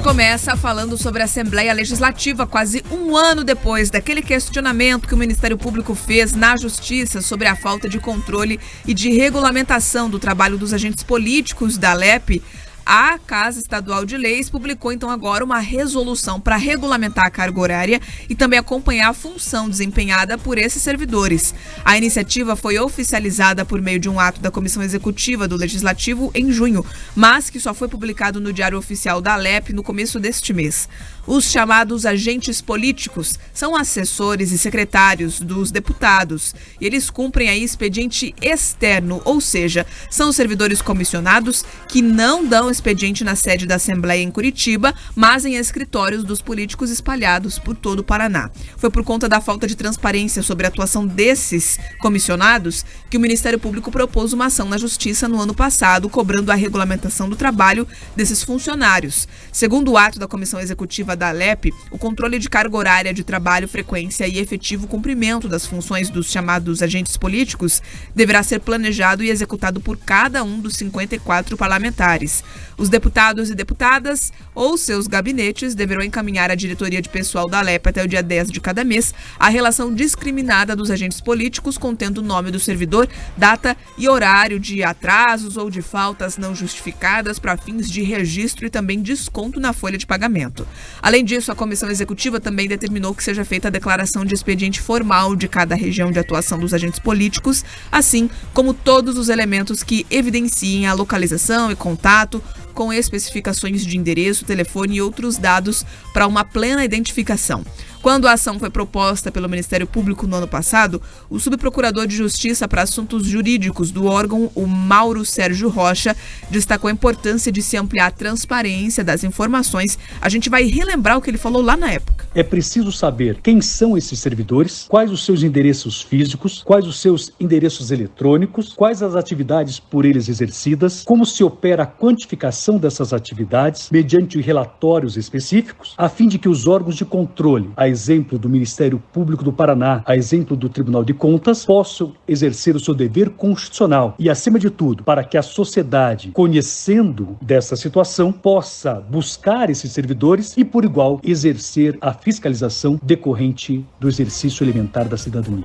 começa falando sobre a Assembleia Legislativa, quase um ano depois daquele questionamento que o Ministério Público fez na Justiça sobre a falta de controle e de regulamentação do trabalho dos agentes políticos da ALEP. A Casa Estadual de Leis publicou então agora uma resolução para regulamentar a carga horária e também acompanhar a função desempenhada por esses servidores. A iniciativa foi oficializada por meio de um ato da Comissão Executiva do Legislativo em junho, mas que só foi publicado no Diário Oficial da ALEP no começo deste mês. Os chamados agentes políticos são assessores e secretários dos deputados e eles cumprem aí expediente externo, ou seja, são servidores comissionados que não dão expediente na sede da Assembleia em Curitiba, mas em escritórios dos políticos espalhados por todo o Paraná. Foi por conta da falta de transparência sobre a atuação desses comissionados que o Ministério Público propôs uma ação na Justiça no ano passado, cobrando a regulamentação do trabalho desses funcionários. Segundo o ato da Comissão Executiva da ALEP, o controle de carga horária de trabalho, frequência e efetivo cumprimento das funções dos chamados agentes políticos deverá ser planejado e executado por cada um dos 54 parlamentares. Os deputados e deputadas ou seus gabinetes deverão encaminhar à diretoria de pessoal da ALEP até o dia 10 de cada mês a relação discriminada dos agentes políticos contendo o nome do servidor, data e horário de atrasos ou de faltas não justificadas para fins de registro e também desconto na folha de pagamento. Além disso, a Comissão Executiva também determinou que seja feita a declaração de expediente formal de cada região de atuação dos agentes políticos, assim como todos os elementos que evidenciem a localização e contato, com especificações de endereço, telefone e outros dados para uma plena identificação. Quando a ação foi proposta pelo Ministério Público no ano passado, o subprocurador de Justiça para Assuntos Jurídicos do órgão, o Mauro Sérgio Rocha, destacou a importância de se ampliar a transparência das informações. A gente vai relembrar o que ele falou lá na época. É preciso saber quem são esses servidores, quais os seus endereços físicos, quais os seus endereços eletrônicos, quais as atividades por eles exercidas, como se opera a quantificação dessas atividades mediante relatórios específicos, a fim de que os órgãos de controle, a exemplo do Ministério Público do Paraná, a exemplo do Tribunal de Contas, possam exercer o seu dever constitucional e, acima de tudo, para que a sociedade, conhecendo dessa situação, possa buscar esses servidores e, por igual, exercer a fiscalização decorrente do exercício elementar da cidadania.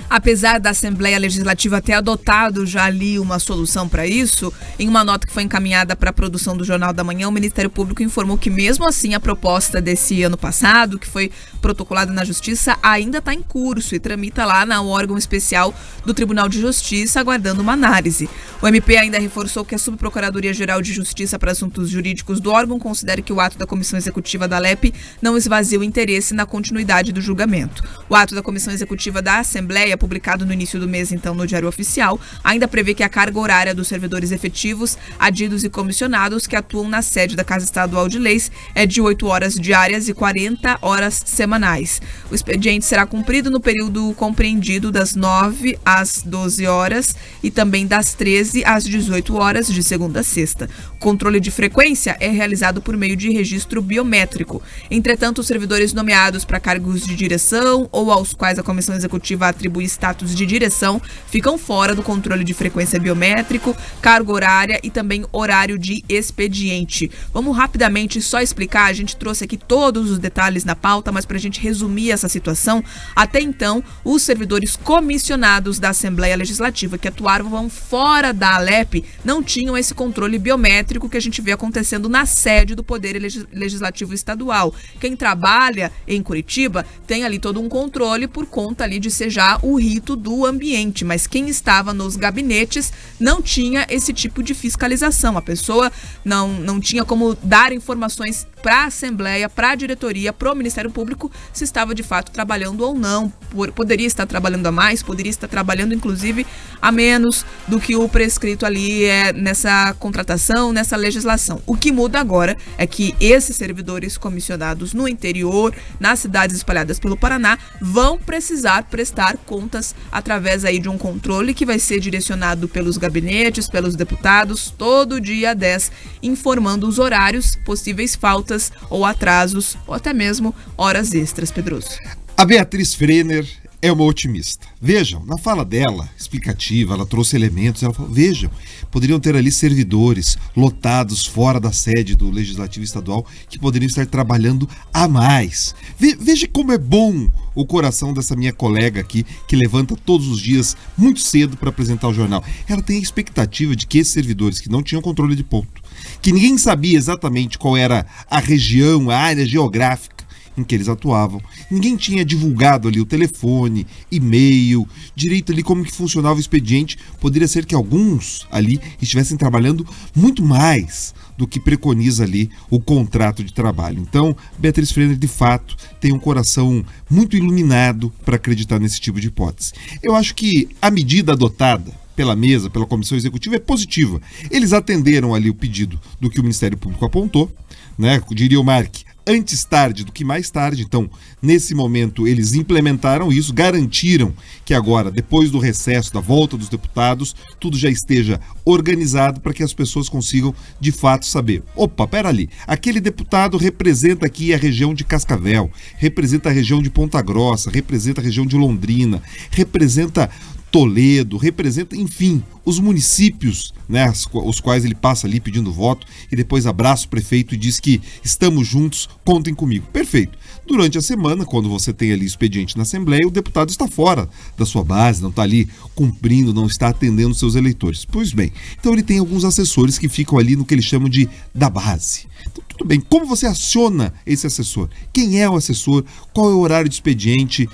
Apesar da Assembleia Legislativa ter adotado já ali uma solução para isso, em uma nota que foi encaminhada para a produção do Jornal da Manhã, o Ministério Público informou que mesmo assim a proposta desse ano passado, que foi protocolada na Justiça, ainda está em curso e tramita lá no órgão especial do Tribunal de Justiça, aguardando uma análise. O MP ainda reforçou que a Subprocuradoria-Geral de Justiça para Assuntos Jurídicos do órgão considera que o ato da Comissão Executiva da ALEP não esvazia o interesse na continuidade do julgamento. O ato da Comissão Executiva da Assembleia, publicado no início do mês, então, no Diário Oficial, ainda prevê que a carga horária dos servidores efetivos, adidos e comissionados que atuam na sede da Casa Estadual de Leis é de 8 horas diárias e 40 horas semanais. O expediente será cumprido no período compreendido das 9 às 12 horas e também das 13 às 18 horas, de segunda a sexta. O controle de frequência é realizado por meio de registro biométrico. Entretanto, os servidores nomeados para cargos de direção ou aos quais a Comissão Executiva atribui status de direção ficam fora do controle de frequência biométrico, carga horária e também horário de expediente. Vamos rapidamente só explicar, a gente trouxe aqui todos os detalhes na pauta, mas para a gente resumir essa situação, até então, os servidores comissionados da Assembleia Legislativa que atuavam fora da ALEP não tinham esse controle biométrico que a gente vê acontecendo na sede do Poder Legislativo Estadual. Quem trabalha em Curitiba tem ali todo um controle por conta ali de ser já o rito do ambiente, mas quem estava nos gabinetes não tinha esse tipo de fiscalização. A pessoa não tinha como dar informações para a Assembleia, para a diretoria, para o Ministério Público, se estava de fato trabalhando ou não. Poderia estar trabalhando a mais, poderia estar trabalhando inclusive a menos do que o prescrito ali nessa contratação, nessa legislação. O que muda agora é que esses servidores comissionados no interior, nas cidades espalhadas pelo Paraná, vão precisar prestar contas através aí de um controle que vai ser direcionado pelos gabinetes, pelos deputados, todo dia 10, informando os horários, possíveis faltas ou atrasos, ou até mesmo horas extras, Pedroso. A Beatriz Frener é uma otimista. Vejam, na fala dela, explicativa, ela trouxe elementos, ela falou, vejam, poderiam ter ali servidores lotados fora da sede do Legislativo Estadual que poderiam estar trabalhando a mais. Veja como é bom o coração dessa minha colega aqui, que levanta todos os dias muito cedo para apresentar o jornal. Ela tem a expectativa de que esses servidores que não tinham controle de ponto, que ninguém sabia exatamente qual era a região, a área geográfica em que eles atuavam, ninguém tinha divulgado ali o telefone, e-mail, direito ali como que funcionava o expediente, poderia ser que alguns ali estivessem trabalhando muito mais do que preconiza ali o contrato de trabalho. Então, Beatriz Frenner, de fato, tem um coração muito iluminado para acreditar nesse tipo de hipótese. Eu acho que a medida adotada pela mesa, pela comissão executiva, é positiva. Eles atenderam ali o pedido do que o Ministério Público apontou, né? Diria o Mark, antes tarde do que mais tarde. Então, nesse momento, eles implementaram isso, garantiram que agora, depois do recesso, da volta dos deputados, tudo já esteja organizado para que as pessoas consigam, de fato, saber. Opa, pera ali, aquele deputado representa aqui a região de Cascavel, representa a região de Ponta Grossa, representa a região de Londrina, representa Toledo, representa, enfim, os municípios, né, os quais ele passa ali pedindo voto e depois abraça o prefeito e diz que estamos juntos, contem comigo. Perfeito. Durante a semana, quando você tem ali expediente na Assembleia, o deputado está fora da sua base, não está ali cumprindo, não está atendendo seus eleitores. Pois bem, então ele tem alguns assessores que ficam ali no que eles chamam de da base. Então, tudo bem, como você aciona esse assessor? Quem é o assessor? Qual é o horário de expediente?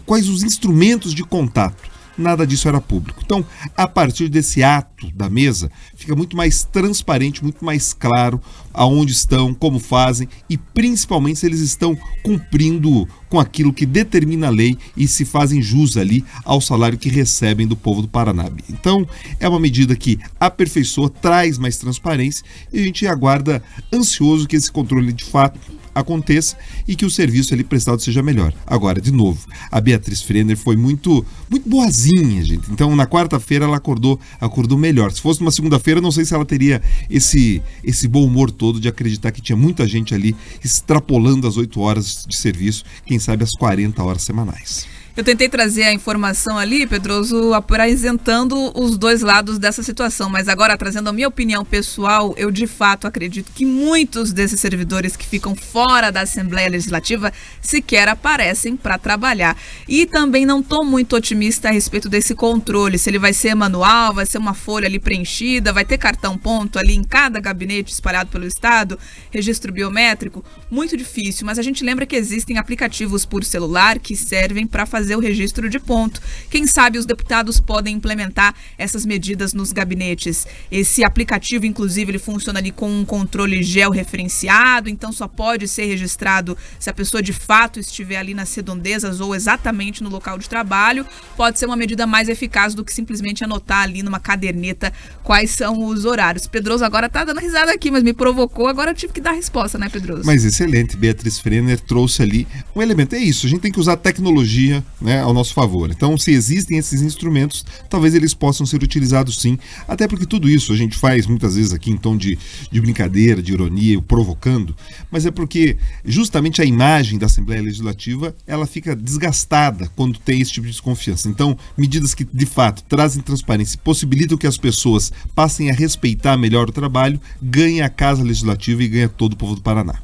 Quais os instrumentos de contato? Nada disso era público. Então, a partir desse ato da mesa, fica muito mais transparente, muito mais claro aonde estão, como fazem e principalmente se eles estão cumprindo com aquilo que determina a lei e se fazem jus ali ao salário que recebem do povo do Paraná. Então, é uma medida que aperfeiçoa, traz mais transparência e a gente aguarda ansioso que esse controle de fato aconteça e que o serviço ali prestado seja melhor. Agora, de novo, a Beatriz Frenner foi muito boazinha, gente. Então, na quarta-feira ela acordou melhor. Se fosse numa segunda-feira, não sei se ela teria esse bom humor todo de acreditar que tinha muita gente ali extrapolando as 8 horas de serviço, quem sabe as 40 horas semanais. Eu tentei trazer a informação ali, Pedroso, apresentando os dois lados dessa situação, mas agora, trazendo a minha opinião pessoal, eu de fato acredito que muitos desses servidores que ficam fora da Assembleia Legislativa sequer aparecem para trabalhar. E também não estou muito otimista a respeito desse controle, se ele vai ser manual, vai ser uma folha ali preenchida, vai ter cartão ponto ali em cada gabinete espalhado pelo estado, registro biométrico, muito difícil, mas a gente lembra que existem aplicativos por celular que servem para fazer o registro de ponto. Quem sabe os deputados podem implementar essas medidas nos gabinetes. Esse aplicativo, inclusive, ele funciona ali com um controle georreferenciado, então só pode ser registrado se a pessoa de fato estiver ali nas redondezas ou exatamente no local de trabalho. Pode ser uma medida mais eficaz do que simplesmente anotar ali numa caderneta quais são os horários. Pedroso agora tá dando risada aqui, mas me provocou, agora eu tive que dar a resposta, né, Pedroso? Mas excelente, Beatriz Frenner trouxe ali um elemento, é isso, a gente tem que usar a tecnologia, né, ao nosso favor. Então, se existem esses instrumentos, talvez eles possam ser utilizados sim, até porque tudo isso a gente faz muitas vezes aqui em tom de brincadeira, de ironia, provocando, mas é porque justamente a imagem da Assembleia Legislativa, ela fica desgastada quando tem esse tipo de desconfiança. Então, medidas que de fato trazem transparência, possibilitam que as pessoas passem a respeitar melhor o trabalho, ganha a Casa Legislativa e ganha todo o povo do Paraná.